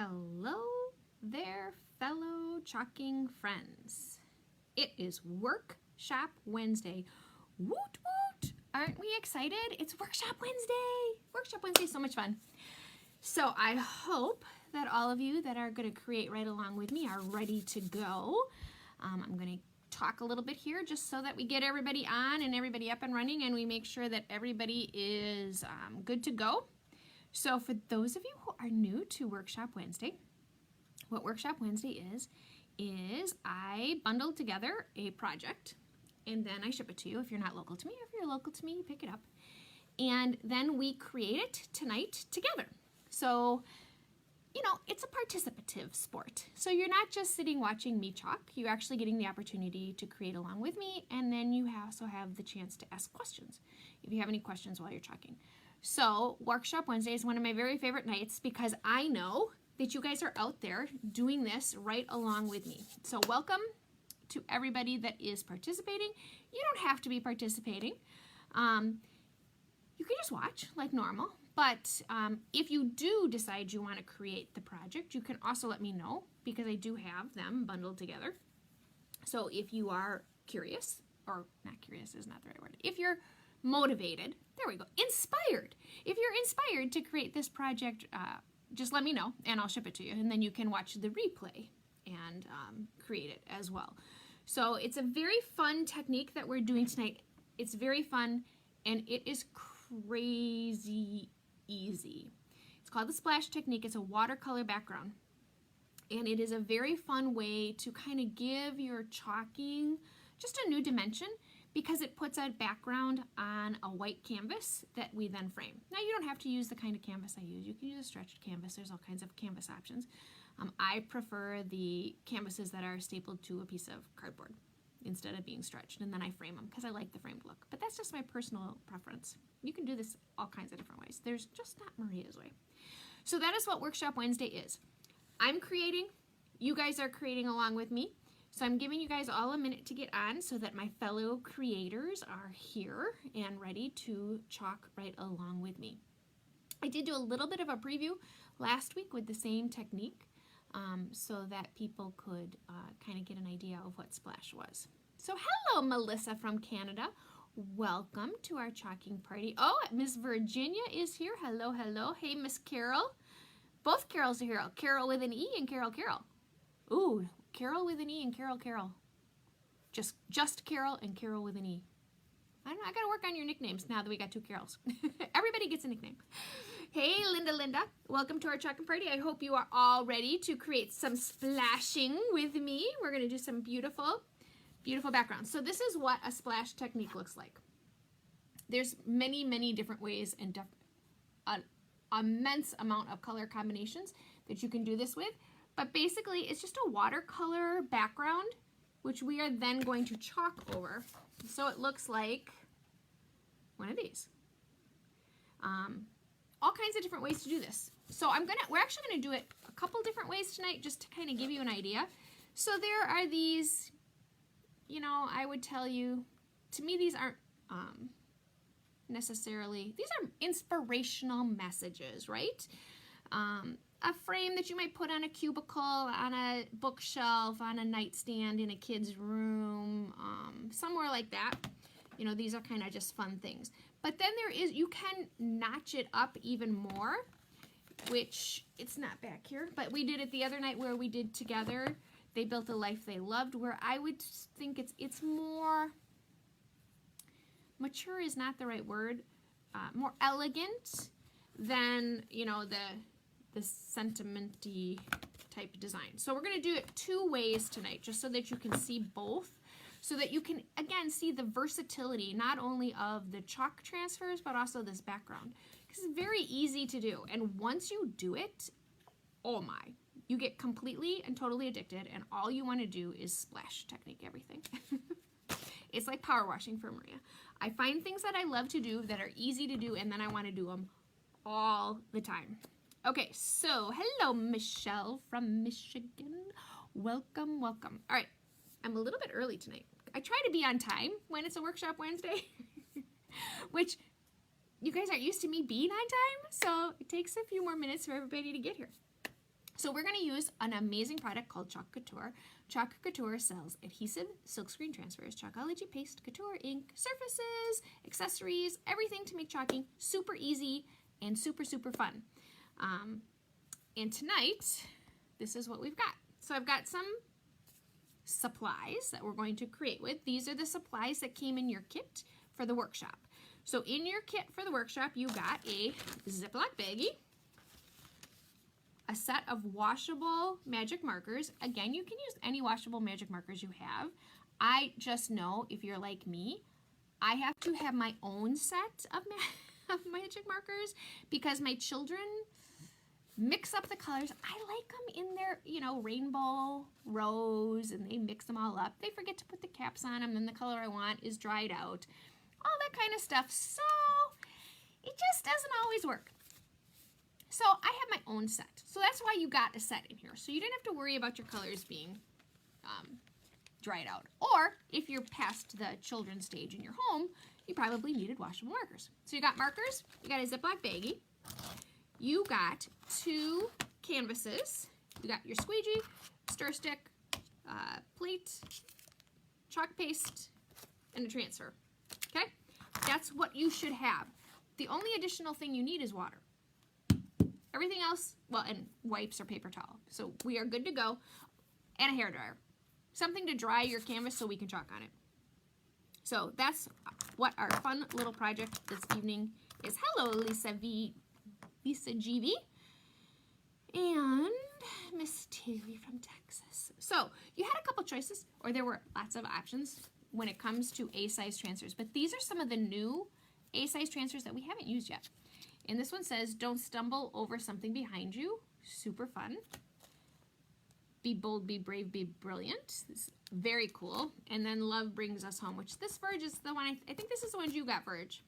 Hello there, fellow chalking friends. It is Workshop Wednesday. Woot woot! Aren't we excited? It's Workshop Wednesday. Workshop Wednesday is so much fun. So I hope that all of you that are going to create right along with me are ready to go. I'm going to talk a little bit here just so that we get everybody on and everybody up and running, and we make sure that everybody is good to go. So for those of you who are new to Workshop Wednesday, what Workshop Wednesday is I bundle together a project and then I ship it to you if you're not local to me. If you're local to me, you pick it up. And then we create it tonight together. So, you know, it's a participative sport. So you're not just sitting watching me chalk, you're actually getting the opportunity to create along with me, and then you also have the chance to ask questions if you have any questions while you're chalking. So Workshop Wednesday is one of my very favorite nights because I know that you guys are out there doing this right along with me. So welcome to everybody that is participating. You don't have to be participating. You can just watch like normal. But if you do decide you want to create the project, you can also let me know because I do have them bundled together. So if you are curious, or not curious is not the right word, if you're motivated, there we go, inspired. If you're inspired to create this project, just let me know and I'll ship it to you. And then you can watch the replay and create it as well. So it's a very fun technique that we're doing tonight. It's very fun and it is crazy easy. It's called the splash technique. It's a watercolor background. And it is a very fun way to kind of give your chalking just a new dimension because it puts a background on a white canvas that we then frame. Now you don't have to use the kind of canvas I use. You can use a stretched canvas. There's all kinds of canvas options. I prefer the canvases that are stapled to a piece of cardboard instead of being stretched, and then I frame them because I like the framed look. But that's just my personal preference. You can do this all kinds of different ways. There's just not Maria's way. So that is what Workshop Wednesday is. I'm creating. You guys are creating along with me. So I'm giving you guys all a minute to get on so that my fellow creators are here and ready to chalk right along with me. I did do a little bit of a preview last week with the same technique so that people could kind of get an idea of what splash was. So hello, Melissa from Canada. Welcome to our chalking party. Oh, Miss Virginia is here. Hello, hello. Hey, Miss Carol. Both Carols are here. Carol with an E and Carol. Ooh, Carol with an E and Carol. Just Carol and Carol with an E. I don't know, I gotta work on your nicknames now that we got two Carols. Everybody gets a nickname. Hey, Linda. Welcome to our chalking party. I hope you are all ready to create some splashing with me. We're gonna do some beautiful, beautiful backgrounds. So this is what a splash technique looks like. There's many, many different ways and an immense amount of color combinations that you can do this with. But basically, it's just a watercolor background, which we are then going to chalk over. So it looks like one of these. All kinds of different ways to do this. So we're actually gonna do it a couple different ways tonight just to kind of give you an idea. So there are these, you know, I would tell you, to me these aren't necessarily, these are inspirational messages, right? A frame that you might put on a cubicle, on a bookshelf, on a nightstand in a kid's room, somewhere like that. You know, these are kind of just fun things. But then you can notch it up even more, which it's not back here, but we did it the other night where we did together. They built a life they loved, where I would think it's more, mature is not the right word, more elegant than, you know, the sentimenty type design. So we're going to do it two ways tonight, just so that you can see both, so that you can, again, see the versatility, not only of the chalk transfers, but also this background. Because it's very easy to do. And once you do it, oh my, you get completely and totally addicted, and all you want to do is splash technique everything. It's like power washing for Maria. I find things that I love to do that are easy to do, and then I want to do them all the time. Okay, so hello, Michelle from Michigan. Welcome. All right, I'm a little bit early tonight. I try to be on time when it's a Workshop Wednesday, which you guys aren't used to me being on time, so it takes a few more minutes for everybody to get here. So we're going to use an amazing product called Chalk Couture. Chalk Couture sells adhesive, silkscreen transfers, Chalkology paste, couture ink, surfaces, accessories, everything to make chalking super easy and super, super fun. And tonight, this is what we've got. So I've got some supplies that we're going to create with. These are the supplies that came in your kit for the workshop. So in your kit for the workshop, you got a Ziploc baggie, a set of washable magic markers. Again, you can use any washable magic markers you have. I just know, if you're like me, I have to have my own set of magic markers because my children mix up the colors. I like them in their, rainbow rows, and they mix them all up. They forget to put the caps on them, and the color I want is dried out. All that kind of stuff. So it just doesn't always work. So I have my own set. So that's why you got a set in here. So you didn't have to worry about your colors being dried out. Or if you're past the children's stage in your home, you probably needed washable markers. So you got markers, you got a Ziploc baggie, you got 2 canvases, you got your squeegee, stir stick, plate, chalk paste, and a transfer. Okay? That's what you should have. The only additional thing you need is water. Everything else, well, and wipes or paper towel. So we are good to go. And a hairdryer. Something to dry your canvas so we can chalk on it. So that's what our fun little project this evening is. Hello, Lisa GV. And Miss Terry from Texas. So you had a couple choices, or there were lots of options when it comes to A-size transfers. But these are some of the new A-size transfers that we haven't used yet. And this one says, don't stumble over something behind you. Super fun. Be bold, be brave, be brilliant. This is very cool. And then love brings us home, which this Verge is the one, I think this is the one you got, Verge.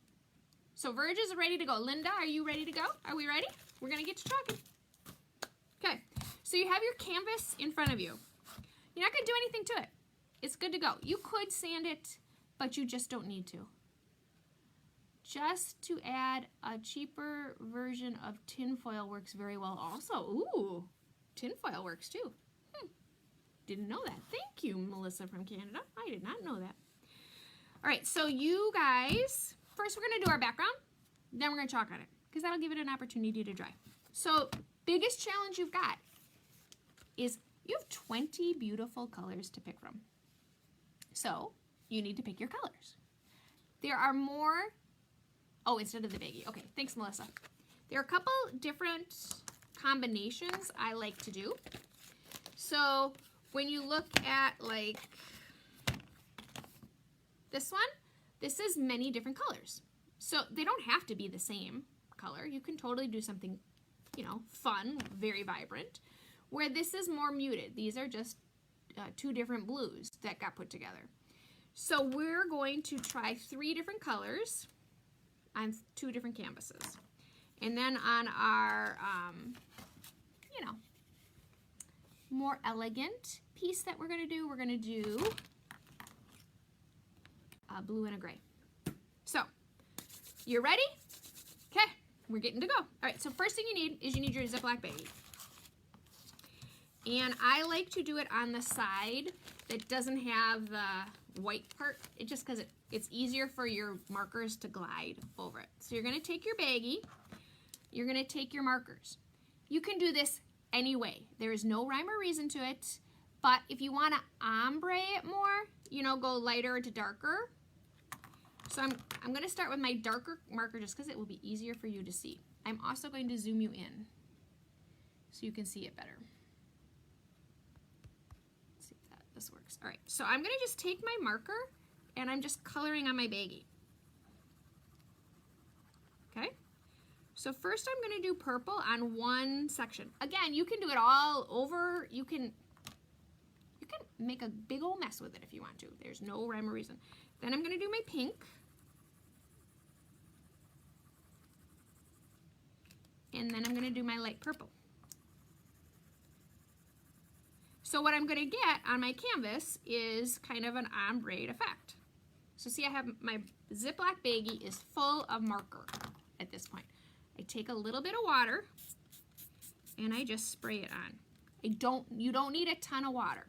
So Verge is ready to go. Linda, are you ready to go? Are we ready? We're going to get to chalking. Okay, so you have your canvas in front of you. You're not going to do anything to it. It's good to go. You could sand it, but you just don't need to. Just to add a cheaper version of tinfoil works very well also. Ooh, tinfoil works too. Didn't know that. Thank you, Melissa from Canada. I did not know that. All right, so you guys, first we're going to do our background, then we're going to chalk on it because that'll give it an opportunity to dry. So biggest challenge you've got is you have 20 beautiful colors to pick from. So you need to pick your colors. There are more, oh, instead of the baggie. Okay, thanks, Melissa. There are a couple different combinations I like to do. So when you look at like this one, this is many different colors. So they don't have to be the same color. You can totally do something, fun, very vibrant, where this is more muted. These are just 2 different blues that got put together. So we're going to try 3 different colors on 2 different canvases. And then on our, more elegant piece that we're going to do a blue and a gray. So, you're ready? Okay, we're getting to go. All right, so first thing you need your Ziploc baggie. And I like to do it on the side that doesn't have the white part, just because it's easier for your markers to glide over it. So you're going to take your baggie, you're going to take your markers. You can do this any way. There is no rhyme or reason to it, but if you want to ombre it more, go lighter to darker. So I'm going to start with my darker marker just because it will be easier for you to see. I'm also going to zoom you in so you can see it better. Let's see if this works. All right, so I'm going to just take my marker and I'm just coloring on my baggie. Okay, so first I'm going to do purple on one section. Again, you can do it all over. You can make a big old mess with it if you want to. There's no rhyme or reason. Then I'm going to do my pink. And then I'm going to do my light purple. So what I'm going to get on my canvas is kind of an ombre effect. So see, I have my Ziploc baggie is full of marker at this point. I take a little bit of water and I just spray it on. You don't need a ton of water,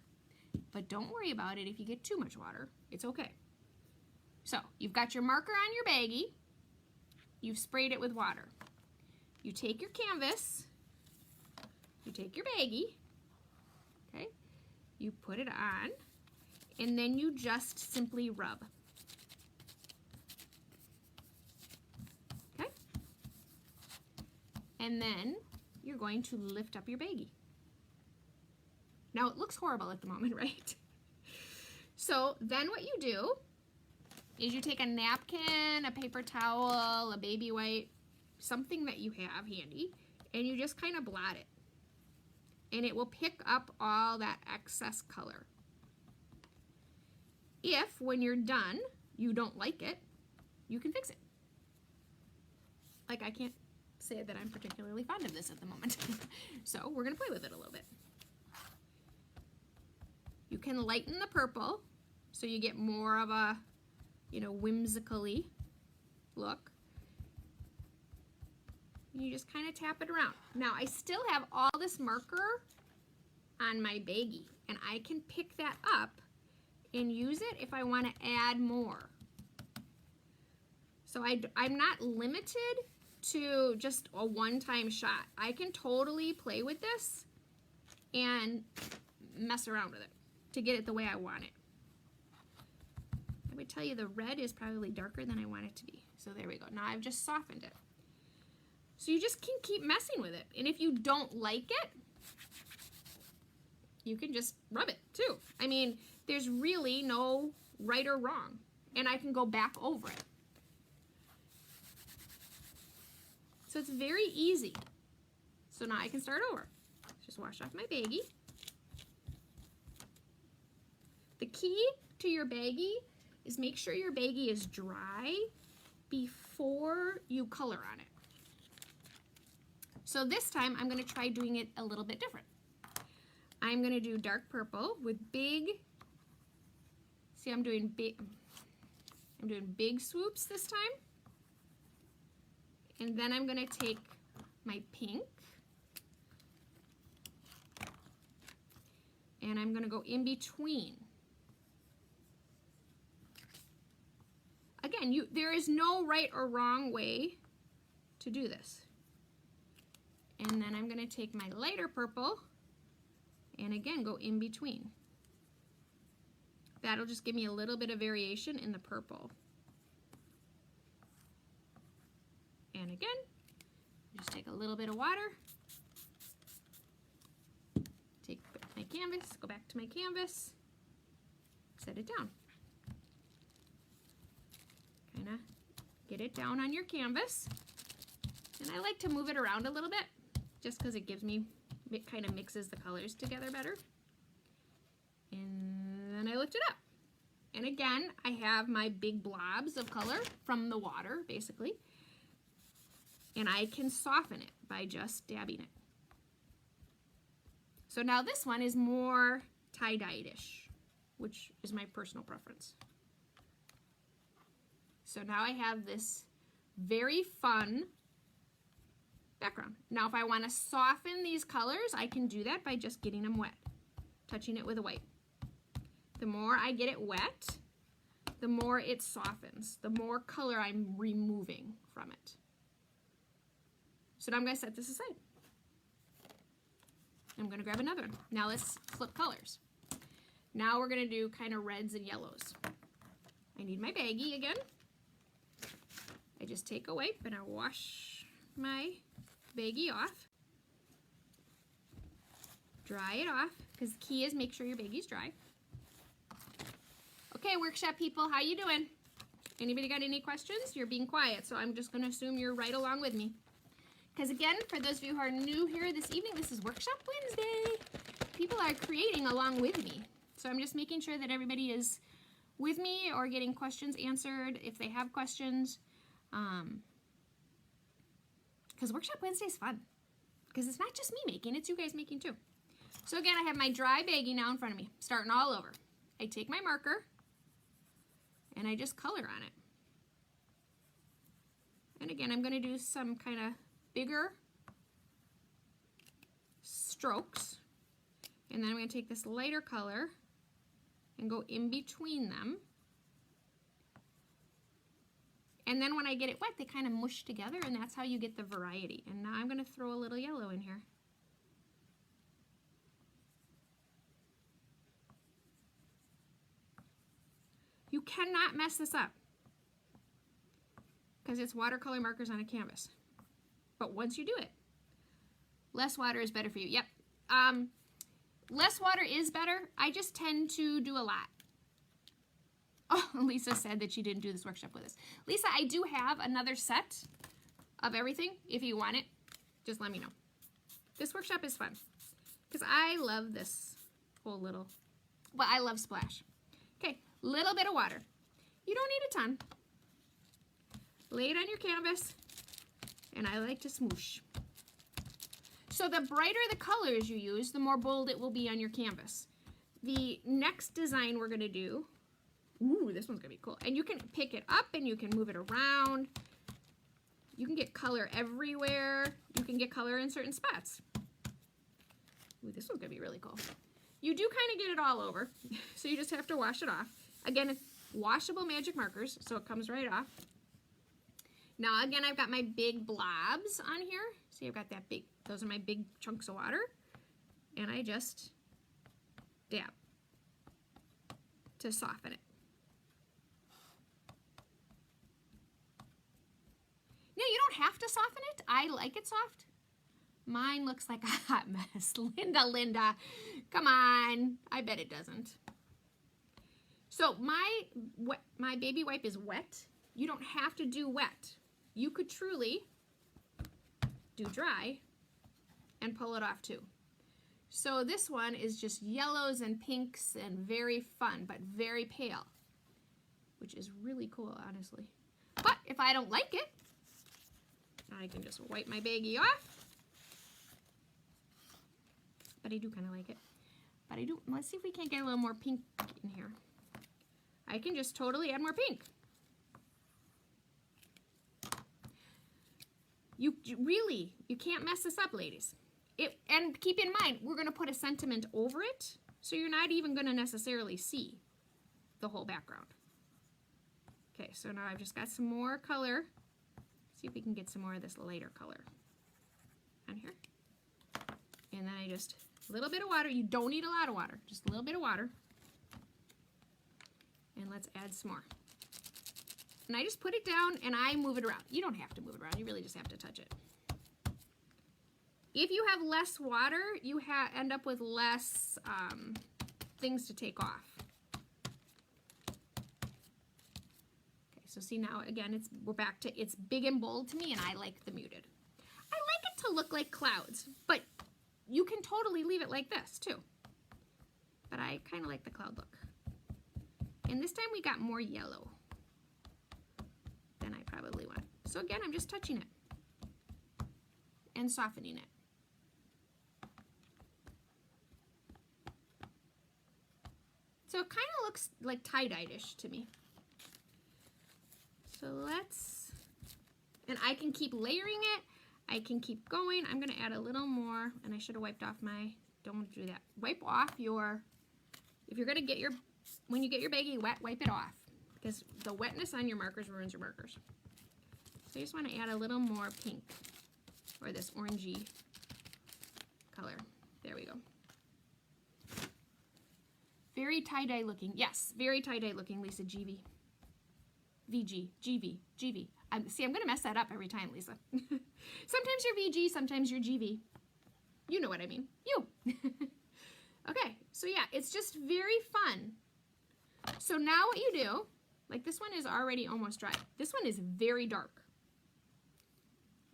but don't worry about it if you get too much water. It's okay. So you've got your marker on your baggie. You've sprayed it with water. You take your canvas, you take your baggie, okay? You put it on, and then you just simply rub. Okay? And then you're going to lift up your baggie. Now it looks horrible at the moment, right? So then what you do is you take a napkin, a paper towel, a baby wipe, something that you have handy, and you just kind of blot it. And it will pick up all that excess color. If, when you're done, you don't like it, you can fix it. Like, I can't say that I'm particularly fond of this at the moment. So we're gonna play with it a little bit. You can lighten the purple so you get more of a, whimsically look. And you just kind of tap it around. Now I still have all this marker on my baggie, and I can pick that up and use it if I want to add more. So I'm not limited to just a one-time shot. I can totally play with this and mess around with it to get it the way I want it. I would tell you the red is probably darker than I want it to be. So there we go. Now I've just softened it. So you just can keep messing with it. And if you don't like it, you can just rub it too. I mean, there's really no right or wrong. And I can go back over it. So it's very easy. So now I can start over. Just wash off my baggie. The key to your baggie is make sure your baggie is dry before you color on it. So this time I'm going to try doing it a little bit different. I'm going to do dark purple with big, see I'm doing big swoops this time. And then I'm going to take my pink and I'm going to go in between. Again, there is no right or wrong way to do this. And then I'm going to take my lighter purple and again go in between. That'll just give me a little bit of variation in the purple. And again, just take a little bit of water, take my canvas, go back to my canvas, set it down. Kind of get it down on your canvas. And I like to move it around a little bit just because it gives me, it kind of mixes the colors together better. And then I lift it up. And again, I have my big blobs of color from the water, basically. And I can soften it by just dabbing it. So now this one is more tie-dyed-ish, which is my personal preference. So now I have this very fun background. Now if I want to soften these colors, I can do that by just getting them wet, touching it with a wipe. The more I get it wet, the more it softens, the more color I'm removing from it. So now I'm going to set this aside. I'm going to grab another one. Now let's flip colors. Now we're going to do kind of reds and yellows. I need my baggie again. I just take a wipe and I wash my baggie off. Dry it off, because the key is make sure your baggie's dry. Okay, workshop people, how you doing? Anybody got any questions? You're being quiet, so I'm just going to assume you're right along with me. Because again, for those of you who are new here this evening, this is Workshop Wednesday. People are creating along with me. So I'm just making sure that everybody is with me or getting questions answered if they have questions. Because Workshop Wednesday is fun. Because it's not just me making, it's you guys making too. So again, I have my dry baggie now in front of me, starting all over. I take my marker and I just color on it. And again, I'm going to do some kind of bigger strokes. And then I'm going to take this lighter color and go in between them. And then when I get it wet, they kind of mush together, and that's how you get the variety. And now I'm going to throw a little yellow in here. You cannot mess this up because it's watercolor markers on a canvas. But once you do it, less water is better for you. Yep. Less water is better. I just tend to do a lot. Oh, Lisa said that she didn't do this workshop with us. Lisa, I do have another set of everything. If you want it, just let me know. This workshop is fun because I love this whole little, well, I love splash. Okay, little bit of water. You don't need a ton. Lay it on your canvas, and I like to smoosh. So the brighter the colors you use, the more bold it will be on your canvas. The next design we're gonna do, ooh, this one's gonna be cool. And you can pick it up and you can move it around. You can get color everywhere. You can get color in certain spots. Ooh, this one's gonna be really cool. You do kind of get it all over, so you just have to wash it off. Again, it's washable magic markers, so it comes right off. Now again, I've got my big blobs on here. See, I've got that big, those are my big chunks of water. And I just dab to soften it. Now you don't have to soften it. I like it soft. Mine looks like a hot mess. Linda, come on. I bet it doesn't. So my baby wipe is wet. You don't have to do wet. You could truly do dry and pull it off too. So this one is just yellows and pinks and very fun, but very pale, which is really cool, honestly. But if I don't like it, I can just wipe my baggie off. But I do kind of like it. But I do, let's see if we can't get a little more pink in here. I can just totally add more pink. You can't mess this up, ladies. And keep in mind, we're going to put a sentiment over it, so you're not even going to necessarily see the whole background. Okay, so now I've just got some more color. See if we can get some more of this lighter color on here. And then I just, a little bit of water. You don't need a lot of water, just a little bit of water. And let's add some more. And I just put it down and I move it around. You don't have to move it around, you really just have to touch it. If you have less water, you end up with less things to take off. Okay, so see now, again, we're back to, it's big and bold to me, and I like the muted. I like it to look like clouds, but you can totally leave it like this too. But I kind of like the cloud look. And this time we got more yellow than I probably want. So again, I'm just touching it and softening it. So it kind of looks like tie-dyed-ish to me. So let's, and I can keep layering it. I can keep going. I'm going to add a little more, and I should have wiped off my, don't want to do that. Wipe off your, if you're going to get your, when you get your baggie wet, wipe it off, because the wetness on your markers ruins your markers. So I just want to add a little more pink, or this orangey color. There we go. Very tie-dye looking. Yes, very tie-dye looking, Lisa. GV. VG. GV. GV. See, I'm going to mess that up every time, Lisa. Sometimes you're VG, sometimes you're GV. You know what I mean. You. Okay, so yeah, it's just very fun. So now what you do, like this one is already almost dry. This one is very dark.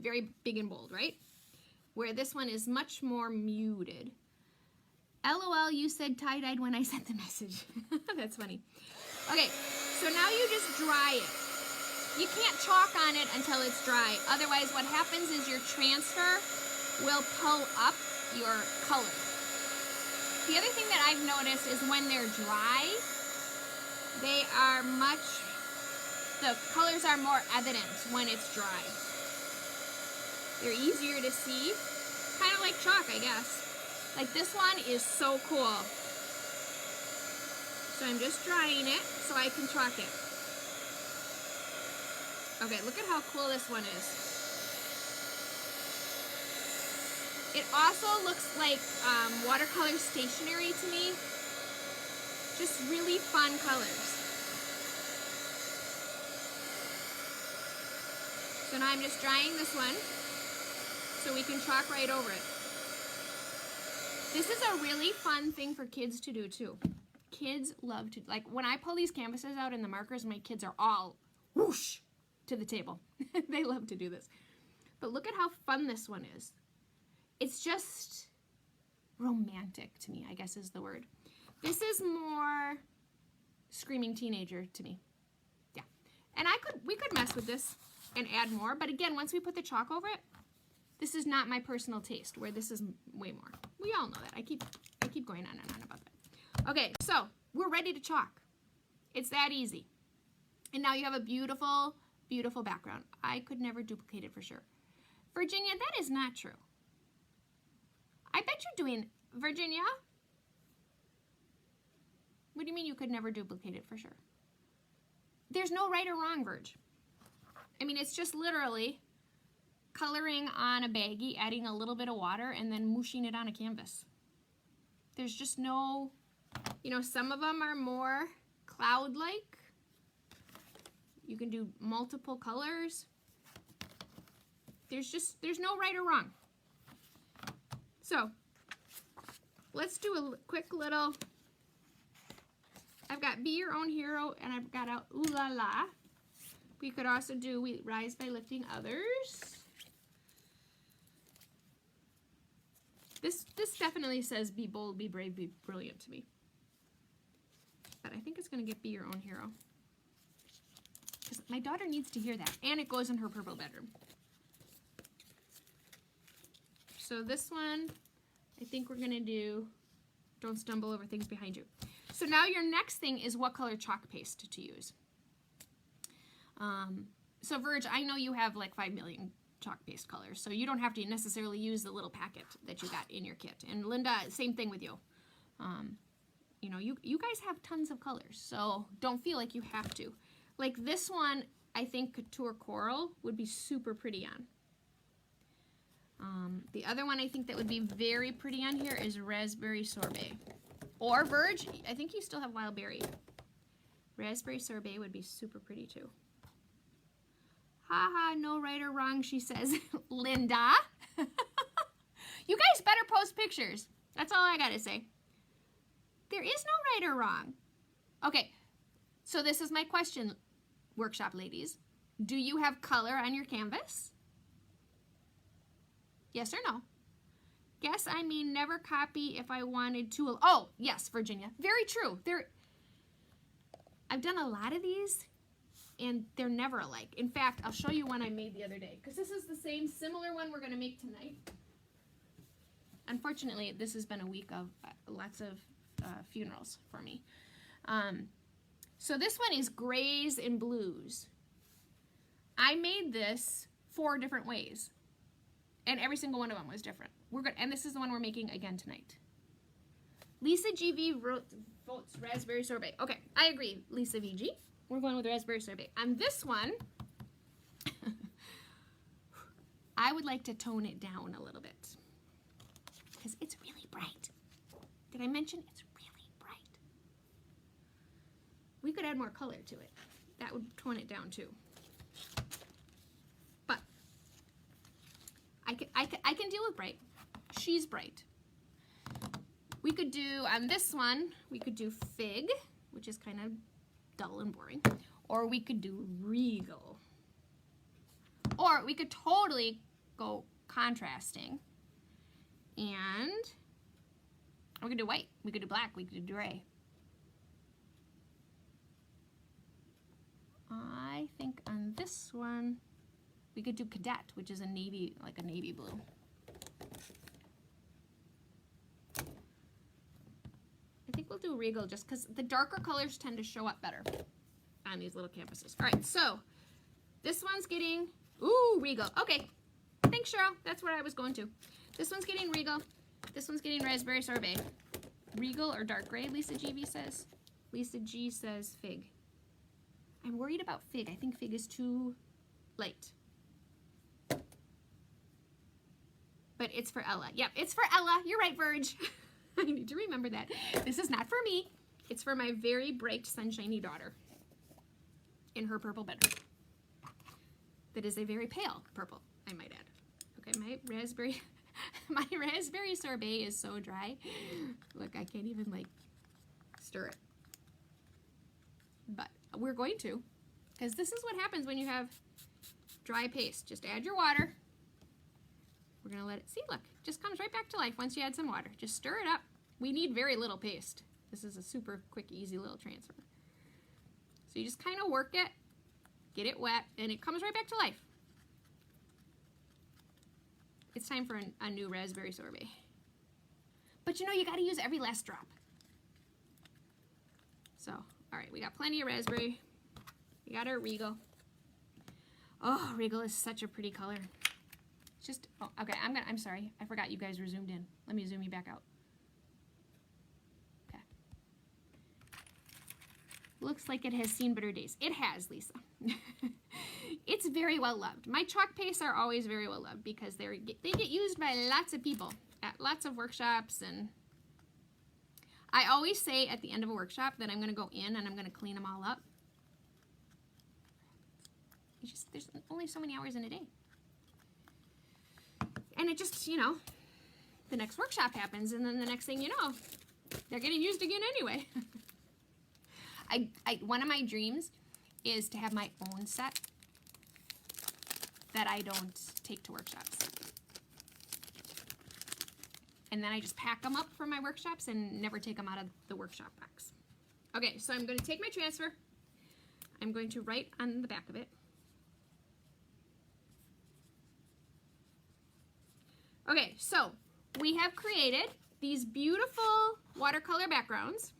Very big and bold, right? Where this one is much more muted. LOL, you said tie-dyed when I sent the message. That's funny. Okay, so now you just dry it. You can't chalk on it until it's dry. Otherwise, what happens is your transfer will pull up your color. The other thing that I've noticed is when they're dry, they are the colors are more evident when it's dry. They're easier to see. kind of like chalk, I guess. Like this one is so cool. So I'm just drying it so I can chalk it. Okay, look at how cool this one is. It also looks like watercolor stationery to me. Just really fun colors. So now I'm just drying this one so we can chalk right over it. This is a really fun thing for kids to do too. Kids love to, like when I pull these canvases out and the markers, my kids are all whoosh to the table. They love to do this. But look at how fun this one is. It's just romantic to me, I guess is the word. This is more screaming teenager to me. Yeah. And we could mess with this and add more, but again, once we put the chalk over it, this is not my personal taste, where this is way more. We all know that. I keep going on and on about that. Okay, so we're ready to chalk. It's that easy. And now you have a beautiful, beautiful background. I could never duplicate it for sure. Virginia, that is not true. I bet you're doing, Virginia? What do you mean you could never duplicate it for sure? There's no right or wrong, Virg. I mean, it's just literally coloring on a baggie, adding a little bit of water, and then mooshing it on a canvas. There's just no, you know, some of them are more cloud-like. You can do multiple colors. There's no right or wrong. So, let's do a quick little, I've got Be Your Own Hero, and I've got out Ooh La La. We could also do We Rise by Lifting Others. This definitely says be bold, be brave, be brilliant to me. But I think it's going to get Be Your Own Hero. Because my daughter needs to hear that. And it goes in her purple bedroom. So this one, I think we're going to do Don't Stumble Over Things Behind You. So now your next thing is what color chalk paste to use. So Virg, I know you have like 5 million chalk paste colors, so you don't have to necessarily use the little packet that you got in your kit. And Linda, same thing with you. You know, you guys have tons of colors, so don't feel like you have to. Like this one, I think Couture Coral would be super pretty on. The other one I think that would be very pretty on here is Raspberry Sorbet. Or Virg, I think you still have Wild Berry. Raspberry Sorbet would be super pretty too. Haha, no right or wrong, she says. Linda. You guys better post pictures. That's all I gotta say. There is no right or wrong. Okay, so this is my question, workshop ladies. Do you have color on your canvas? Yes or no? Guess I mean never copy if I wanted to. Oh, yes, Virginia. Very true. I've done a lot of these, and they're never alike. In fact, I'll show you one I made the other day, because this is the same similar one we're going to make tonight. Unfortunately, this has been a week of lots of funerals for me. So this one is grays and blues. I made this 4 different ways, and every single one of them was different. And this is the one we're making again tonight. Lisa GV votes Raspberry Sorbet. Okay, I agree, Lisa VG. We're going with Raspberry Sorbet. On this one, I would like to tone it down a little bit because it's really bright. Did I mention it's really bright? We could add more color to it. That would tone it down too. But I can deal with bright. She's bright. We could do, on this one, we could do Fig, which is kind of dull and boring. Or we could do Regal. Or we could totally go contrasting. And we could do white, we could do black, we could do gray. I think on this one, we could do Cadet, which is a navy, like a navy blue. I think we'll do Regal just because the darker colors tend to show up better on these little canvases. All right, so this one's getting, ooh, Regal. Okay, thanks, Cheryl. That's where I was going to. This one's getting Regal. This one's getting Raspberry Sorbet. Regal or dark gray, Lisa GB says. Lisa G says Fig. I'm worried about Fig. I think Fig is too light. But it's for Ella. Yep, it's for Ella. You're right, Verge. I need to remember that. This is not for me. It's for my very bright, sunshiny daughter in her purple bedroom. That is a very pale purple, I might add. Okay, my raspberry sorbet is so dry. Look, I can't even like stir it. But we're going to, because this is what happens when you have dry paste. Just add your water. We're gonna let it, see, look, just comes right back to life once you add some water. Just stir it up. We need very little paste. This is a super quick, easy little transfer. So you just kind of work it, get it wet, and it comes right back to life. It's time for a new raspberry sorbet. But you know, you gotta use every last drop. So, all right, we got plenty of raspberry. We got our Regal. Oh, Regal is such a pretty color. Just, oh, okay, I'm sorry. I forgot you guys were zoomed in. Let me zoom you back out. Okay. Looks like it has seen better days. It has, Lisa. It's very well loved. My chalk pastes are always very well loved because they get used by lots of people at lots of workshops, and I always say at the end of a workshop that I'm going to go in and I'm going to clean them all up. There's only so many hours in a day. And it just, you know, the next workshop happens, and then the next thing you know, they're getting used again anyway. One of my dreams is to have my own set that I don't take to workshops. And then I just pack them up for my workshops and never take them out of the workshop box. Okay, so I'm going to take my transfer. I'm going to write on the back of it. Okay, so we have created these beautiful watercolor backgrounds,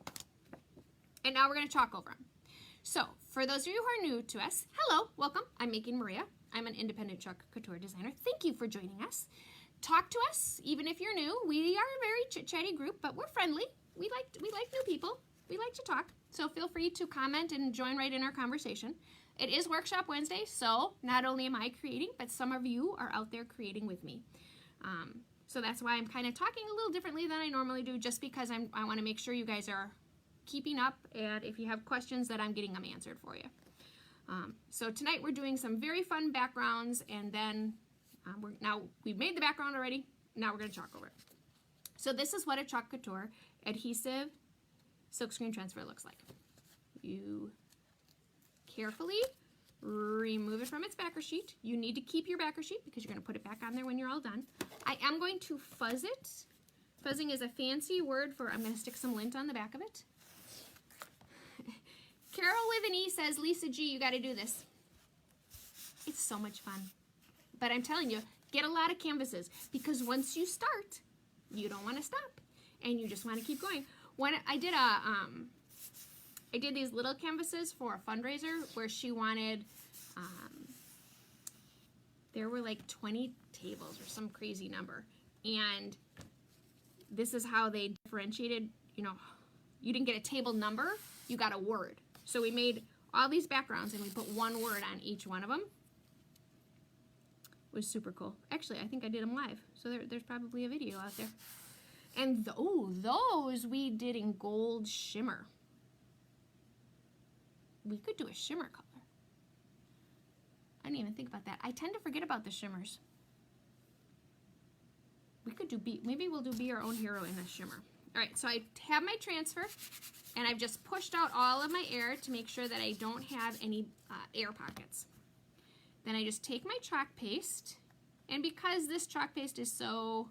and now we're going to chalk over them. So, for those of you who are new to us, hello, welcome. I'm making Maria. I'm an independent Chalk Couture designer. Thank you for joining us. Talk to us, even if you're new. We are a very chit-chatty group, but we're friendly. We like new people. We like to talk. So feel free to comment and join right in our conversation. It is Workshop Wednesday, so not only am I creating, but some of you are out there creating with me. So that's why I'm kind of talking a little differently than I normally do, just because I want to make sure you guys are keeping up, and if you have questions that I'm getting them answered for you. So tonight we're doing some very fun backgrounds, and then we've made the background already. Now we're going to chalk over it. So this is what a Chalk Couture adhesive silkscreen transfer looks like. You carefully remove it from its backer sheet. You need to keep your backer sheet because you're going to put it back on there when you're all done. I am going to fuzz it. Fuzzing is a fancy word for I'm going to stick some lint on the back of it. Carol with an E says, Lisa G, you got to do this. It's so much fun. But I'm telling you, get a lot of canvases because once you start, you don't want to stop and you just want to keep going. When I did these little canvases for a fundraiser where she wanted, there were like 20 tables or some crazy number. And this is how they differentiated, you know, you didn't get a table number, you got a word. So we made all these backgrounds and we put one word on each one of them. It was super cool. Actually, I think I did them live. So there's probably a video out there. And those we did in gold shimmer. We could do a shimmer color. I didn't even think about that. I tend to forget about the shimmers. We could do B. Maybe we'll do Be Our Own Hero in a shimmer. All right, so I have my transfer, and I've just pushed out all of my air to make sure that I don't have any air pockets. Then I just take my chalk paste, and because this chalk paste is so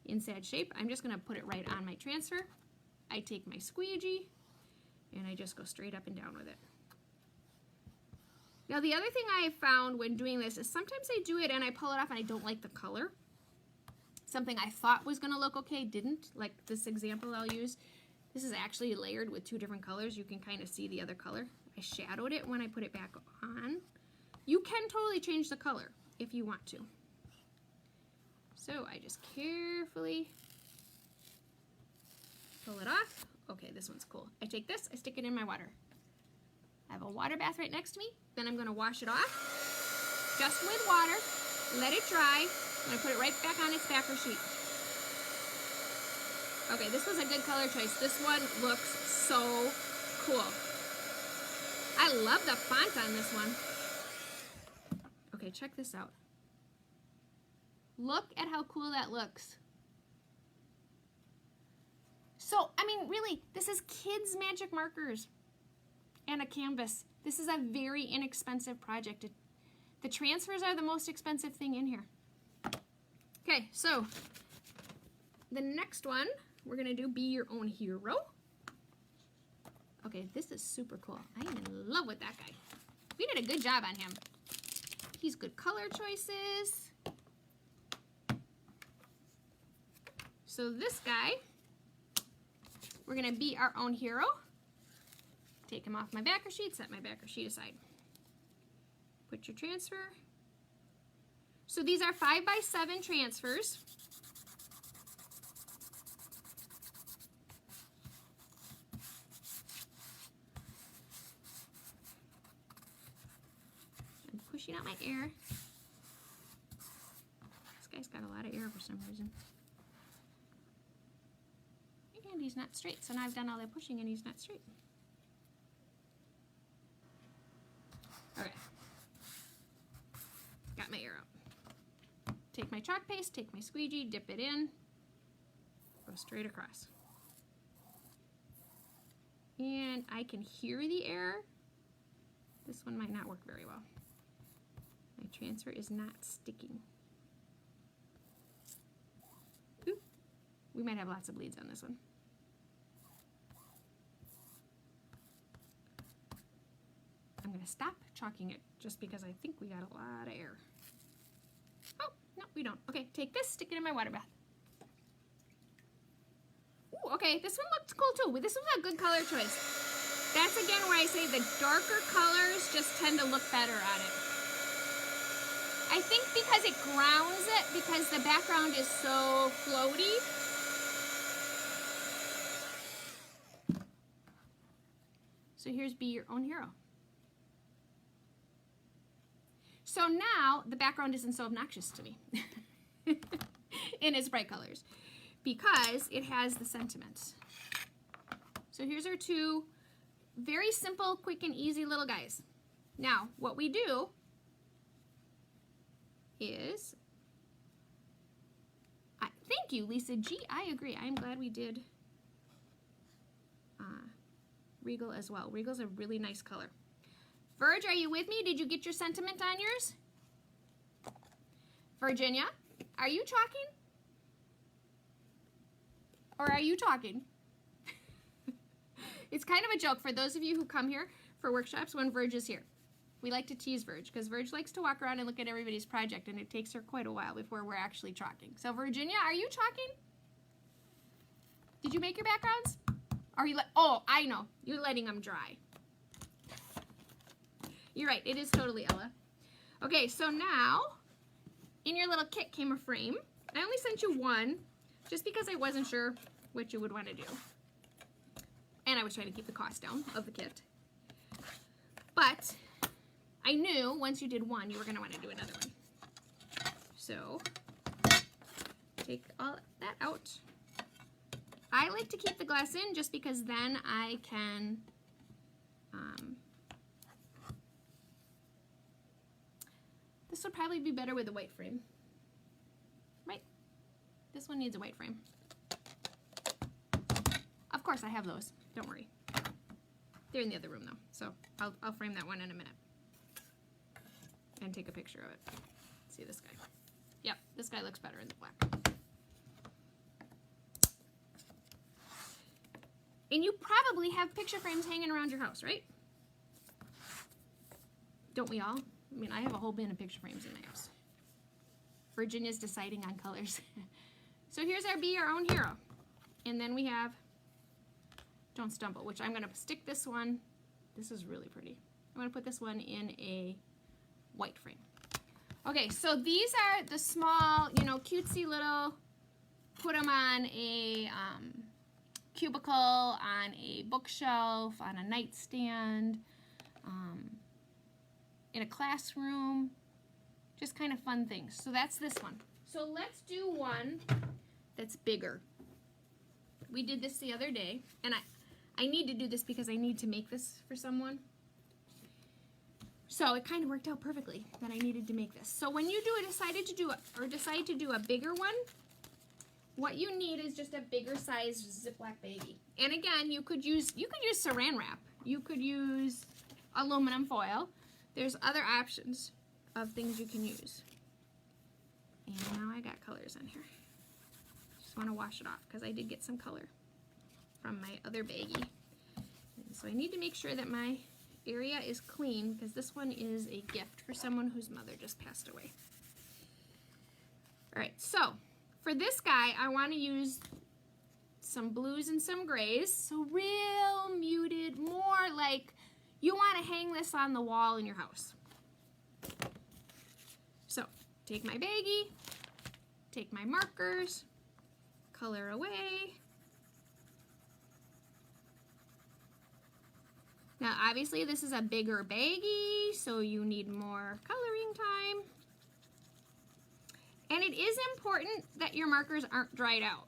in sad shape, I'm just gonna put it right on my transfer. I take my squeegee, and I just go straight up and down with it. Now the other thing I found when doing this is sometimes I do it and I pull it off and I don't like the color. Something I thought was gonna look okay didn't, like this example I'll use. This is actually layered with two different colors. You can kind of see the other color. I shadowed it when I put it back on. You can totally change the color if you want to. So I just carefully pull it off. Okay, this one's cool. I take this, I stick it in my water. I have a water bath right next to me. Then I'm gonna wash it off, just with water, let it dry. I'm gonna put it right back on its backer sheet. Okay, this was a good color choice. This one looks so cool. I love the font on this one. Okay, check this out. Look at how cool that looks. So, I mean, really, this is kids' magic markers and a canvas. This is a very inexpensive project. The transfers are the most expensive thing in here. Okay, so the next one we're gonna do Be Your Own Hero. Okay, this is super cool. I am in love with that guy. We did a good job on him. He's good color choices. So this guy, we're gonna be our own hero. Take him off my backer sheet, set my backer sheet aside. Put your transfer. So these are 5x7 transfers. I'm pushing out my air. This guy's got a lot of air for some reason. And he's not straight, so now I've done all that pushing and he's not straight. Okay. Got my air out. Take my chalk paste, take my squeegee, dip it in, go straight across. And I can hear the air. This one might not work very well. My transfer is not sticking. Ooh, we might have lots of bleeds on this one. I'm going to stop chalking it just because I think we got a lot of air. Oh, no, we don't. Okay, take this, stick it in my water bath. Ooh, okay, this one looks cool too. This was a good color choice. That's again where I say the darker colors just tend to look better on it. I think because it grounds it, because the background is so floaty. So here's Be Your Own Hero. So now the background isn't so obnoxious to me in its bright colors because it has the sentiments. So here's our two very simple, quick, and easy little guys. Now, what we do is, thank you, Lisa G. I agree. I am glad we did Regal as well. Regal's a really nice color. Virg, are you with me? Did you get your sentiment on yours? Virginia, are you talking? Or are you talking? It's kind of a joke for those of you who come here for workshops when Virg is here. We like to tease Virg because Virg likes to walk around and look at everybody's project, and it takes her quite a while before we're actually talking. So Virginia, are you talking? Did you make your backgrounds? Are you oh, I know. You're letting them dry. You're right, it is totally Ella. Okay, so now, in your little kit came a frame. I only sent you one, just because I wasn't sure what you would want to do. And I was trying to keep the cost down of the kit. But I knew once you did one, you were going to want to do another one. So, take all that out. I like to keep the glass in just because then I can this would probably be better with a white frame, right? This one needs a white frame. Of course, I have those. Don't worry. They're in the other room, though, so I'll frame that one in a minute and take a picture of it. See this guy? Yep, this guy looks better in the black. And you probably have picture frames hanging around your house, right? Don't we all? I mean, I have a whole bin of picture frames in my house. Virginia's deciding on colors. So here's our Be Your Own Hero. And then we have Don't Stumble, which I'm going to stick this one. This is really pretty. I'm going to put this one in a white frame. Okay, so these are the small, you know, cutesy little, put them on a cubicle, on a bookshelf, on a nightstand, in a classroom, just kind of fun things. So that's this one. So let's do one that's bigger. We did this the other day, and I need to do this because I need to make this for someone. So it kind of worked out perfectly that I needed to make this. So when you decide to do a bigger one, what you need is just a bigger size Ziploc baggie. And again, you could use saran wrap. You could use aluminum foil. There's other options of things you can use. And now I got colors on here. Just want to wash it off because I did get some color from my other baggie. And so I need to make sure that my area is clean because this one is a gift for someone whose mother just passed away. All right, so for this guy, I want to use some blues and some grays. So real muted, more like you want to hang this on the wall in your house. So take my baggie, take my markers, color away. Now obviously this is a bigger baggie, so you need more coloring time. And it is important that your markers aren't dried out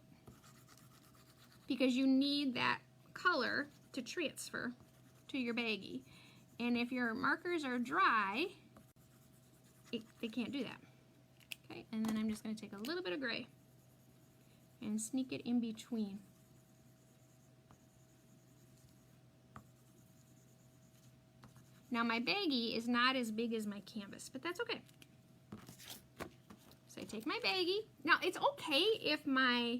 because you need that color to transfer to your baggie. And if your markers are dry, they can't do that. Okay, and then I'm just going to take a little bit of gray and sneak it in between. Now my baggie is not as big as my canvas, but that's okay. So I take my baggie. Now it's okay if my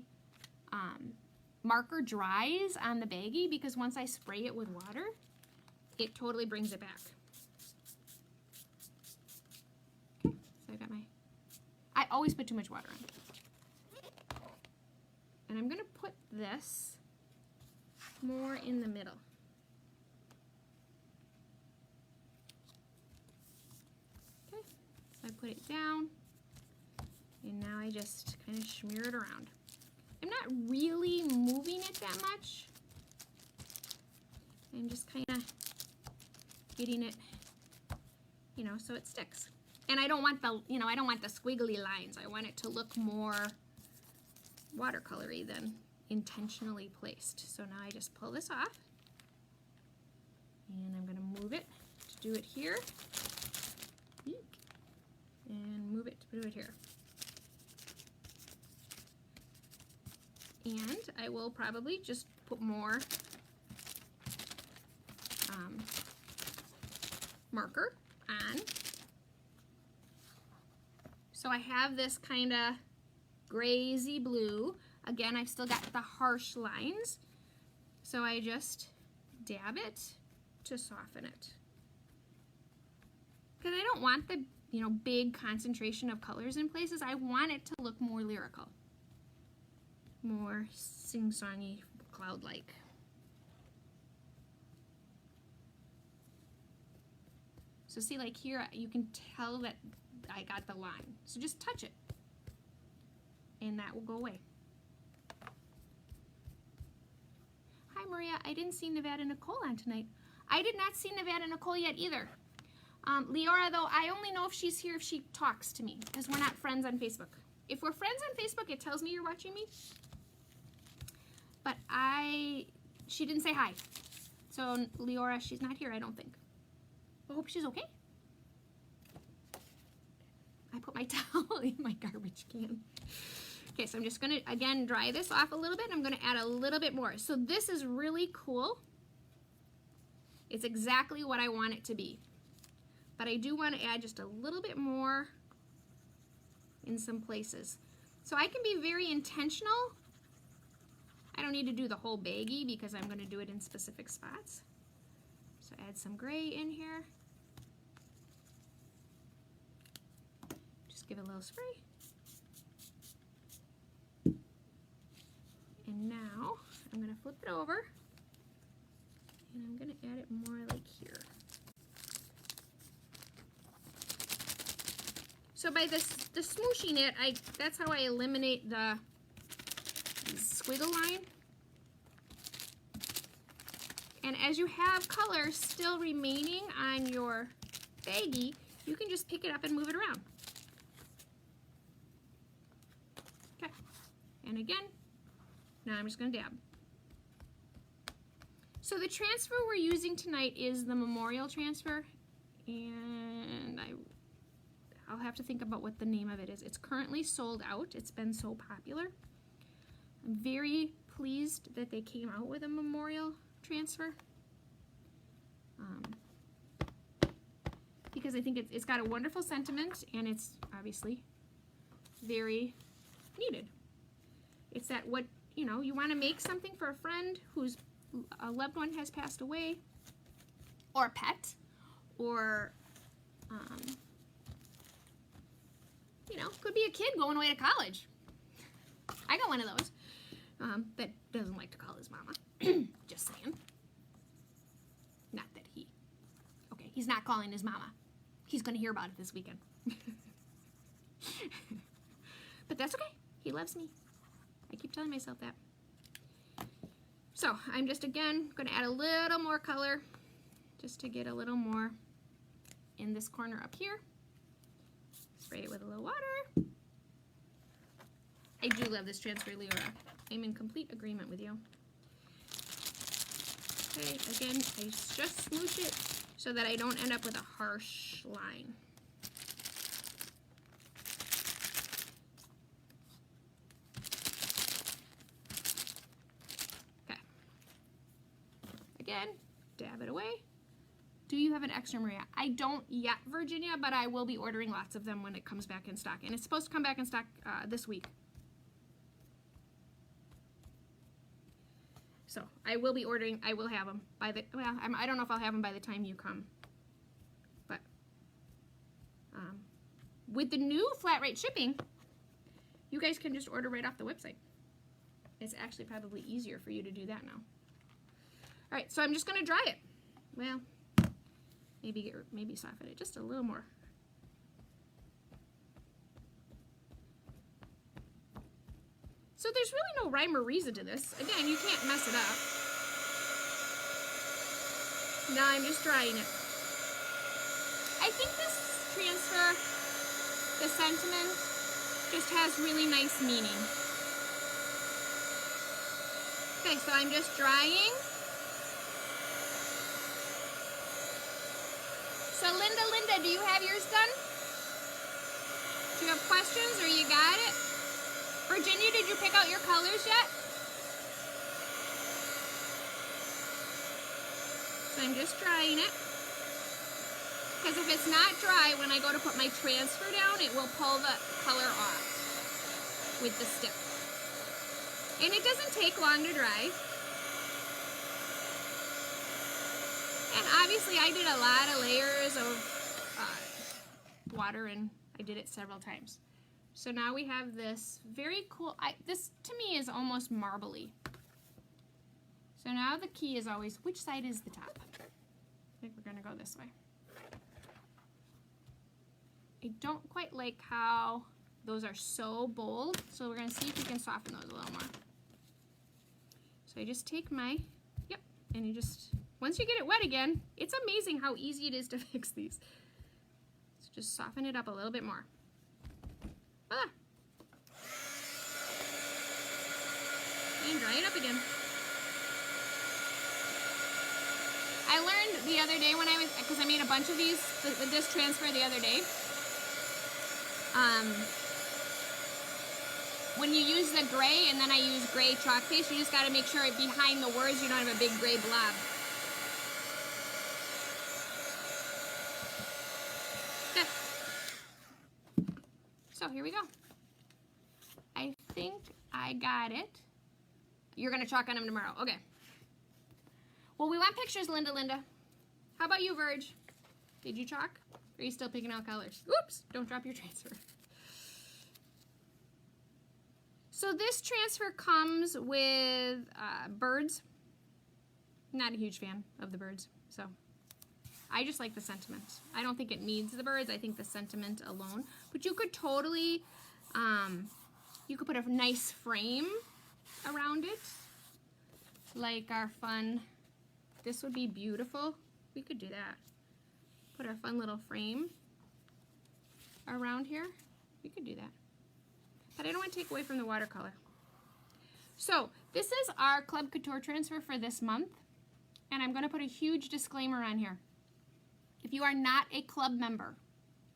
marker dries on the baggie because once I spray it with water, it totally brings it back. Okay, so I got I always put too much water on. And I'm going to put this more in the middle. Okay, so I put it down, and now I just kind of smear it around. I'm not really moving it that much. I'm just kind of getting it, you know, so it sticks. And I don't want the, you know, I don't want the squiggly lines. I want it to look more watercolory than intentionally placed. So now I just pull this off, and I'm going to move it to do it here, and move it to do it here. And I will probably just put more marker on. So I have this kind of graysy blue. Again, I've still got the harsh lines. So I just dab it to soften it. Because I don't want the, you know, big concentration of colors in places. I want it to look more lyrical. More sing-songy, cloud-like. So see, like here, you can tell that I got the line. So just touch it, and that will go away. Hi, Maria. I didn't see Nevada Nicole on tonight. I did not see Nevada Nicole yet either. Leora, though, I only know if she's here if she talks to me, because we're not friends on Facebook. If we're friends on Facebook, it tells me you're watching me. But she didn't say hi. So Leora, she's not here, I don't think. I hope she's okay. I put my towel in my garbage can. Okay, so I'm just gonna, again, dry this off a little bit. I'm gonna add a little bit more. So this is really cool. It's exactly what I want it to be. But I do want to add just a little bit more in some places. So I can be very intentional. I don't need to do the whole baggie because I'm going to do it in specific spots. So add some gray in here. Just give it a little spray. And now I'm going to flip it over, and I'm going to add it more like here. So So by the smooshing it, that's how I eliminate the squiggle line. And as you have color still remaining on your baggie, you can just pick it up and move it around. Okay, and again, now I'm just going to dab. So the transfer we're using tonight is the Memorial transfer, and I'll have to think about what the name of it is. It's currently sold out. It's been so popular. I'm very pleased that they came out with a Memorial transfer, because I think it's got a wonderful sentiment, and it's obviously very needed. It's that what, you know, you want to make something for a friend whose a loved one has passed away, or a pet, or you know, could be a kid going away to college. I got one of those that doesn't like to call his mama. Just saying. Not that he's not calling his mama. He's going to hear about it this weekend. But that's okay. He loves me. I keep telling myself that. So I'm just, again, going to add a little more color just to get a little more in this corner up here. Spray it with a little water. I do love this transfer, Leora. I'm in complete agreement with you. Okay, again, I just smoosh it so that I don't end up with a harsh line. Okay. Again, dab it away. Do you have an extra Maria? I don't yet, Virginia, but I will be ordering lots of them when it comes back in stock. And it's supposed to come back in stock this week. So I will be ordering, I will have them by the, well, I don't know if I'll have them by the time you come. But with the new flat rate shipping, you guys can just order right off the website. It's actually probably easier for you to do that now. All right, so I'm just going to dry it. Well, maybe soften it just a little more. So there's really no rhyme or reason to this. Again, you can't mess it up. Now I'm just drying it. I think this transfer, the sentiment, just has really nice meaning. Okay, so I'm just drying. So Linda, do you have yours done? Do you have questions or you got it? Virginia, did you pick out your colors yet? So I'm just drying it. Because if it's not dry, when I go to put my transfer down, it will pull the color off with the stick. And it doesn't take long to dry. And obviously I did a lot of layers of water, and I did it several times. So now we have this very cool, this to me is almost marbly. So now the key is always, which side is the top? I think we're gonna go this way. I don't quite like how those are so bold, so we're gonna see if we can soften those a little more. So I just take my, and you just, once you get it wet again, it's amazing how easy it is to fix these. So just soften it up a little bit more. Voila. And dry it up again. I learned the other day when I was, because I made a bunch of these, this transfer the other day. When you use the gray, and then I use gray chalk paste, you just got to make sure behind the words you don't have a big gray blob. So here we go. I think I got it. You're going to chalk on them tomorrow. Okay. Well, we want pictures, Linda. How about you, Verge? Did you chalk? Or are you still picking out colors? Oops, don't drop your transfer. So this transfer comes with birds. Not a huge fan of the birds, so I just like the sentiment. I don't think it needs the birds. I think the sentiment alone. But you could totally, you could put a nice frame around it. Like our fun, this would be beautiful. We could do that. Put our fun little frame around here. We could do that. But I don't want to take away from the watercolor. So this is our Chalk Couture transfer for this month. And I'm going to put a huge disclaimer on here. If you are not a club member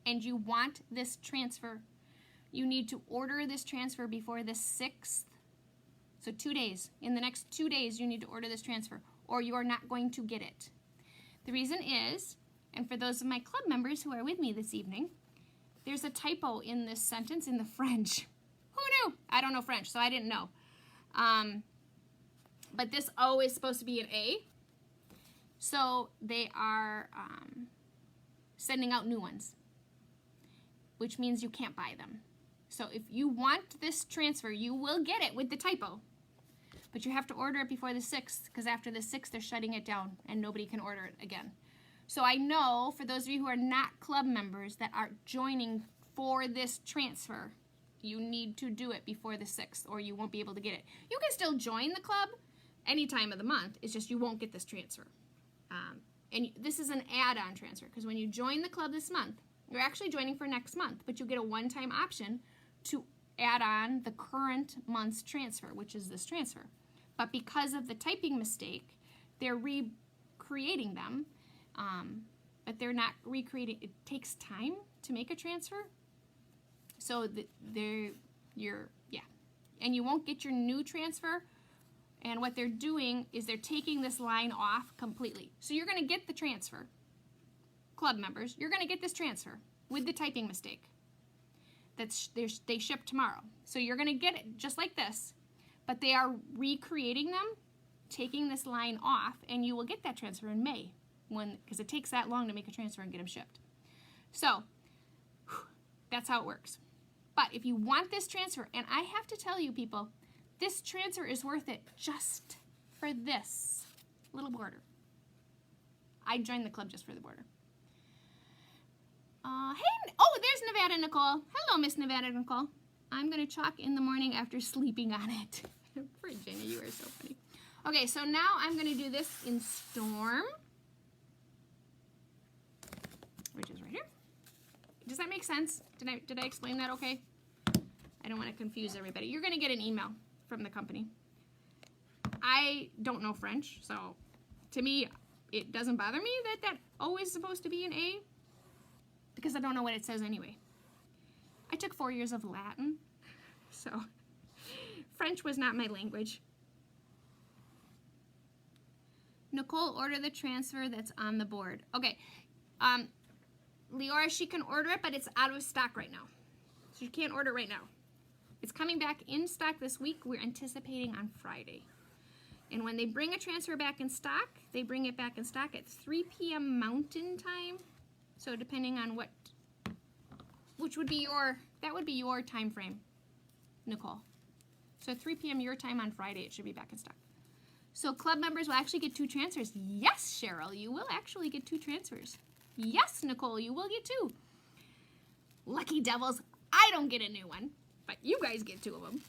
and you want this transfer, you need to order this transfer before the 6th. So 2 days. In the next 2 days, you need to order this transfer, or you are not going to get it. The reason is, and for those of my club members who are with me this evening, there's a typo in this sentence in the French. Who knew? I don't know French, so I didn't know. But this O is supposed to be an A. So they are sending out new ones, which means you can't buy them. So if you want this transfer, you will get it with the typo. But you have to order it before the 6th, because after the 6th, they're shutting it down and nobody can order it again. So I know for those of you who are not club members that are joining for this transfer, you need to do it before the 6th or you won't be able to get it. You can still join the club any time of the month. It's just you won't get this transfer. And this is an add-on transfer, because when you join the club this month, you're actually joining for next month, but you get a one-time option to add on the current month's transfer, which is this transfer. But because of the typing mistake, they're recreating them, but they're not recreating. It takes time to make a transfer, so and you won't get your new transfer. And what they're doing is they're taking this line off completely. So you're going to get the transfer, club members. You're going to get this transfer with the typing mistake. They ship tomorrow. So you're going to get it just like this, but they are recreating them, taking this line off, and you will get that transfer in May, because it takes that long to make a transfer and get them shipped. So that's how it works. But if you want this transfer, and I have to tell you people, this transfer is worth it just for this little border. I joined the club just for the border. There's Nevada Nicole. Hello, Miss Nevada Nicole. I'm going to chalk in the morning after sleeping on it. Virginia, you are so funny. Okay, so now I'm going to do this in Storm, which is right here. Does that make sense? Did I explain that okay? I don't want to confuse everybody. You're going to get an email from the company. I don't know French, so to me, it doesn't bother me that O is supposed to be an A, because I don't know what it says anyway. I took 4 years of Latin, so French was not my language. Nicole, order the transfer that's on the board. Okay, Leora, she can order it, but it's out of stock right now. So you can't order it right now. It's coming back in stock this week. We're anticipating on Friday. And when they bring a transfer back in stock, they bring it back in stock at 3 p.m. Mountain Time. So depending on which would be that would be your time frame, Nicole. So 3 p.m. your time on Friday, it should be back in stock. So club members will actually get 2 transfers. Yes, Cheryl, you will actually get 2 transfers. Yes, Nicole, you will get 2. Lucky devils, I don't get a new one, but you guys get 2 of them.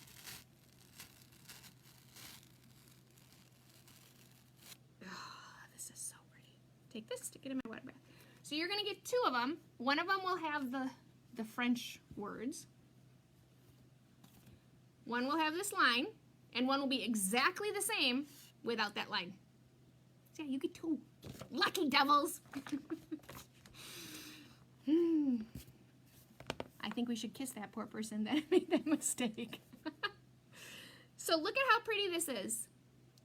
Oh, this is so pretty. Take this, stick it in my water bath. So you're going to get 2 of them. One of them will have the French words. One will have this line, and one will be exactly the same without that line. So yeah, you get 2. Lucky devils. I think we should kiss that poor person that made that mistake. So look at how pretty this is.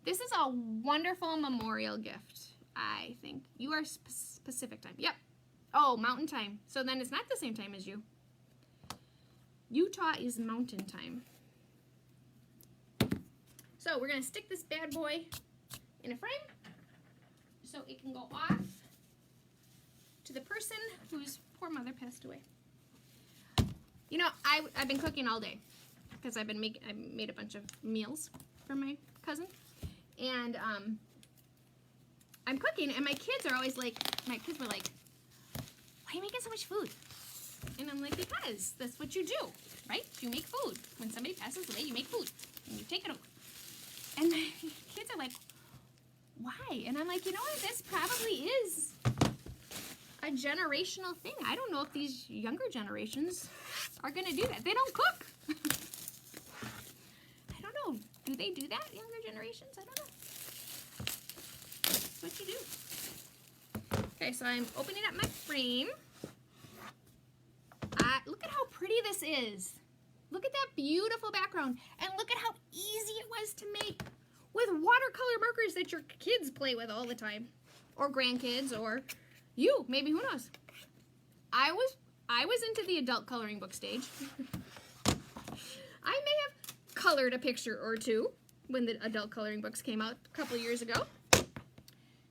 This is a wonderful memorial gift, I think. You are Pacific time. Yep. Oh, Mountain Time. So then it's not the same time as you. Utah is Mountain Time. So we're going to stick this bad boy in a frame so it can go off to the person whose poor mother passed away. You know, I've been cooking all day because I made a bunch of meals for my cousin, and I'm cooking, and my kids were like, why are you making so much food? And I'm like, because that's what you do, right? You make food. When somebody passes away, you make food, and you take it over. And my kids are like, why? And I'm like, you know what? This probably is a generational thing. I don't know if these younger generations are going to do that. They don't cook. I don't know. Do they do that, younger generations? I don't know. That's what you do. Okay, so I'm opening up my frame. Look at how pretty this is. Look at that beautiful background. And look at how easy it was to make with watercolor markers that your kids play with all the time. Or grandkids, or you, maybe, who knows. I was into the adult coloring book stage. I may have colored a picture or two when the adult coloring books came out a couple years ago.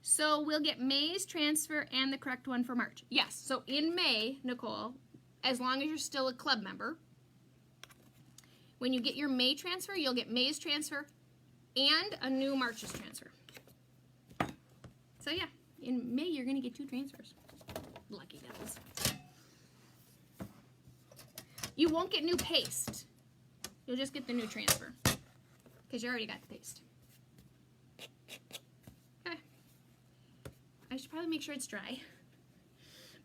So we'll get May's transfer and the correct one for March. Yes, so in May, Nicole, as long as you're still a club member, when you get your May transfer, you'll get May's transfer and a new March's transfer. So yeah, in May you're going to get 2 transfers. Lucky devils. You won't get new paste. You'll just get the new transfer because you already got the paste. Okay. I should probably make sure it's dry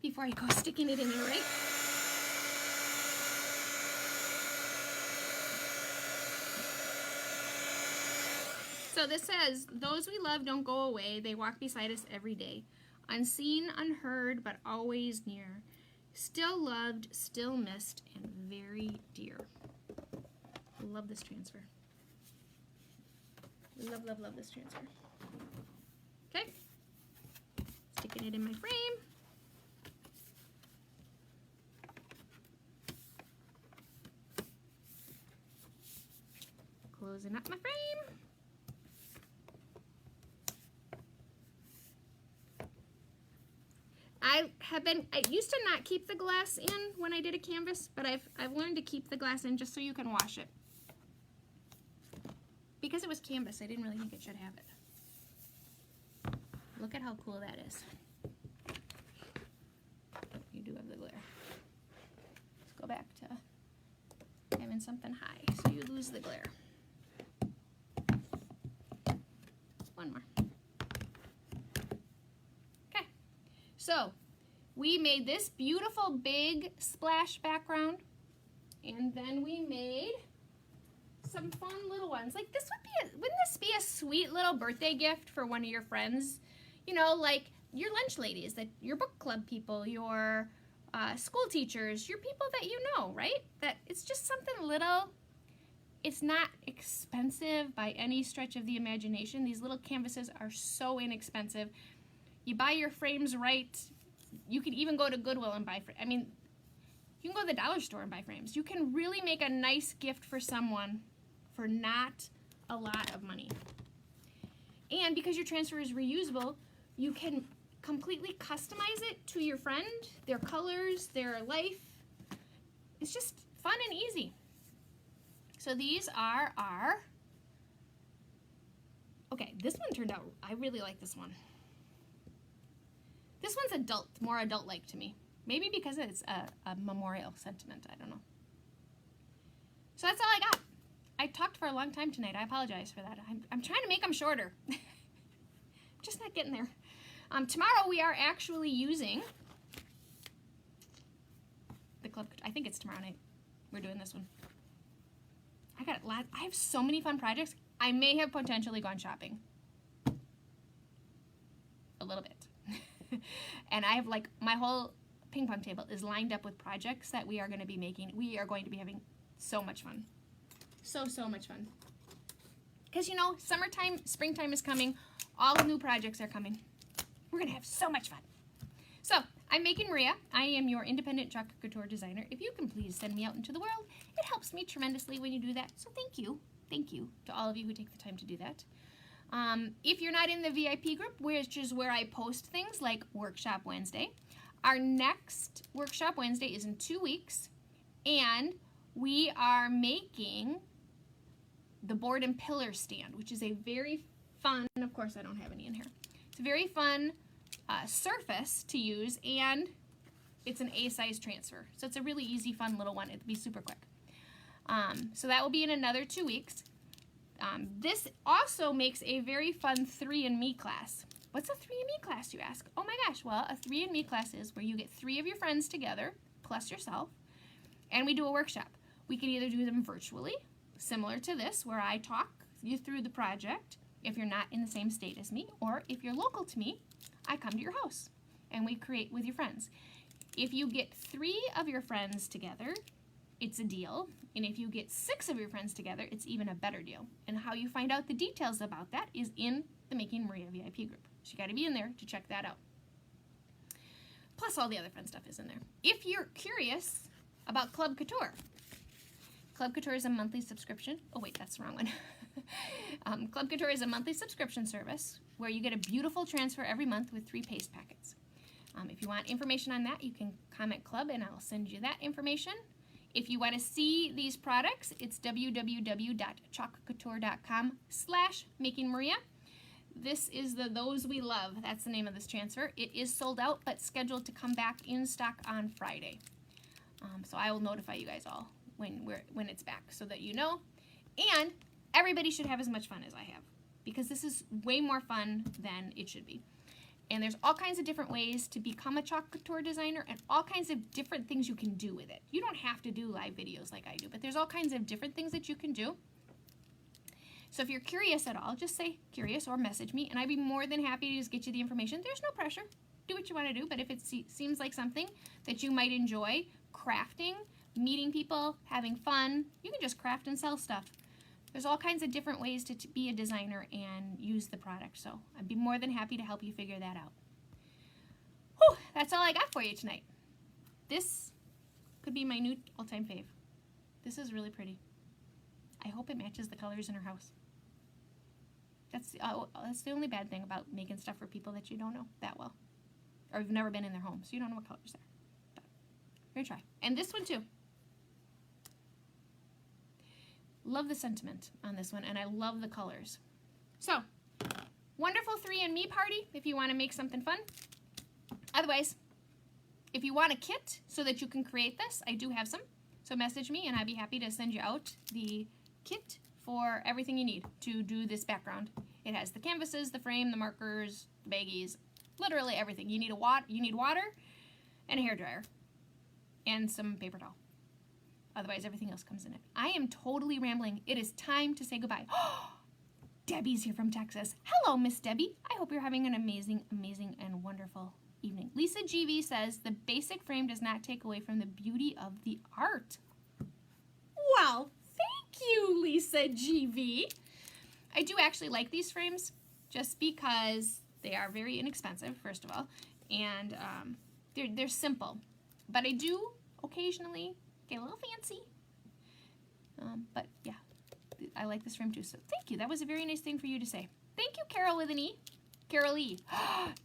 before I go sticking it in there, right? So this says, those we love don't go away. They walk beside us every day. Unseen, unheard, but always near. Still loved, still missed, and very dear. Love this transfer. Love, love, love this transfer. Okay. Sticking it in my frame. Closing up my frame. I used to not keep the glass in when I did a canvas, but I've learned to keep the glass in just so you can wash it. Because it was canvas, I didn't really think it should have it. Look at how cool that is. You do have the glare. Let's go back to having something high so you lose the glare. One more. Okay, so we made this beautiful big splash background, and then we made some fun little ones. Like this wouldn't this be a sweet little birthday gift for one of your friends? You know, like your lunch ladies, your book club people, your school teachers, your people that you know, right? That it's just something little. It's not expensive by any stretch of the imagination. These little canvases are so inexpensive. You buy your frames right. You can even go to Goodwill and buy frames. I mean, you can go to the dollar store and buy frames. You can really make a nice gift for someone for not a lot of money. And because your transfer is reusable, you can completely customize it to your friend, their colors, their life. It's just fun and easy. So these are our, okay, this one turned out, I really like this one. This one's more adult-like to me. Maybe because it's a memorial sentiment, I don't know. So that's all I got. I talked for a long time tonight. I apologize for that. I'm trying to make them shorter. Just not getting there. Tomorrow we are actually using the Club Couture. I think it's tomorrow night. We're doing this one. I have so many fun projects. I may have potentially gone shopping. A little bit. And I have like my whole ping pong table is lined up with projects that we are going to be making. We are going to be having so much fun. So much fun. Because you know, summertime, springtime is coming. All the new projects are coming. We're going to have so much fun. So, I'm making Maria. I am your independent Chalk Couture designer. If you can please send me out into the world, it helps me tremendously when you do that. So thank you. Thank you to all of you who take the time to do that. If you're not in the VIP group, which is where I post things like Workshop Wednesday, our next Workshop Wednesday is in 2 weeks, and we are making the board and pillar stand, which is a very fun, of course I don't have any in here, It's a very fun surface to use, and it's an A-size transfer. So it's a really easy, fun little one. It'll be super quick. So that will be in another 2 weeks. This also makes a very fun 3andMe class. What's a 3andMe class, you ask? Oh my gosh, well, a 3andMe class is where you get 3 of your friends together, plus yourself, and we do a workshop. We can either do them virtually, similar to this, where I talk you through the project if you're not in the same state as me, or if you're local to me, I come to your house and we create with your friends. If you get 3 of your friends together, it's a deal, and if you get 6 of your friends together, it's even a better deal. And how you find out the details about that is in the Making Maria VIP group. So you got to be in there to check that out. Plus all the other fun stuff is in there. If you're curious about Chalk Couture, Chalk Couture is a monthly subscription. Oh wait, that's the wrong one. Chalk Couture is a monthly subscription service where you get a beautiful transfer every month with 3 paste packets. If you want information on that, you can comment club and I'll send you that information. If you want to see these products, it's www.chalkcouture.com/makingmaria. This is the Those We Love. That's the name of this transfer. It is sold out, but scheduled to come back in stock on Friday. So I will notify you guys all when it's back so that you know. And everybody should have as much fun as I have, because this is way more fun than it should be. And there's all kinds of different ways to become a Chalk Couture designer and all kinds of different things you can do with it. You don't have to do live videos like I do, but there's all kinds of different things that you can do. So if you're curious at all, just say curious or message me, and I'd be more than happy to just get you the information. There's no pressure. Do what you want to do, but if it seems like something that you might enjoy, crafting, meeting people, having fun, you can just craft and sell stuff. There's all kinds of different ways to be a designer and use the product, so I'd be more than happy to help you figure that out. Whew, that's all I got for you tonight. This could be my new all-time fave. This is really pretty. I hope it matches the colors in her house. That's the only bad thing about making stuff for people that you don't know that well, or you've never been in their home, so you don't know what colors they're. But we're gonna try. And this one too. Love the sentiment on this one, and I love the colors. So, wonderful 3andMe party if you want to make something fun. Otherwise, if you want a kit so that you can create this, I do have some. So message me, and I'd be happy to send you out the kit for everything you need to do this background. It has the canvases, the frame, the markers, the baggies, literally everything. You need water and a hairdryer and some paper towel. Otherwise, everything else comes in it. I am totally rambling. It is time to say goodbye. Debbie's here from Texas. Hello, Miss Debbie. I hope you're having an amazing, amazing, and wonderful evening. Lisa GV says, the basic frame does not take away from the beauty of the art. Well, thank you, Lisa GV. I do actually like these frames just because they are very inexpensive, first of all, and they're simple. But I do occasionally get a little fancy. But yeah, I like this frame too. So thank you. That was a very nice thing for you to say. Thank you, Carol with an E. Carol E.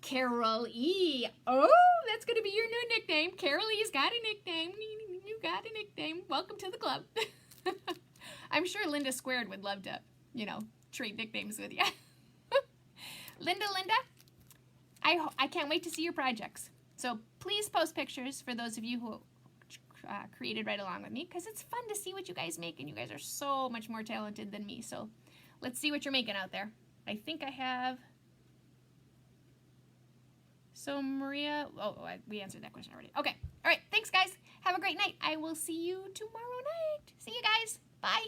Carol E. Oh, that's going to be your new nickname. Carol E's got a nickname. You got a nickname. Welcome to the club. I'm sure Linda Squared would love to, trade nicknames with you. Linda, I can't wait to see your projects. So please post pictures for those of you who created right along with me, because it's fun to see what you guys make, and you guys are so much more talented than me. So let's see what you're making out there. I think I have. So Maria, we answered that question already. Okay, all right, thanks guys. Have a great night. I will see you tomorrow night. See you guys. Bye.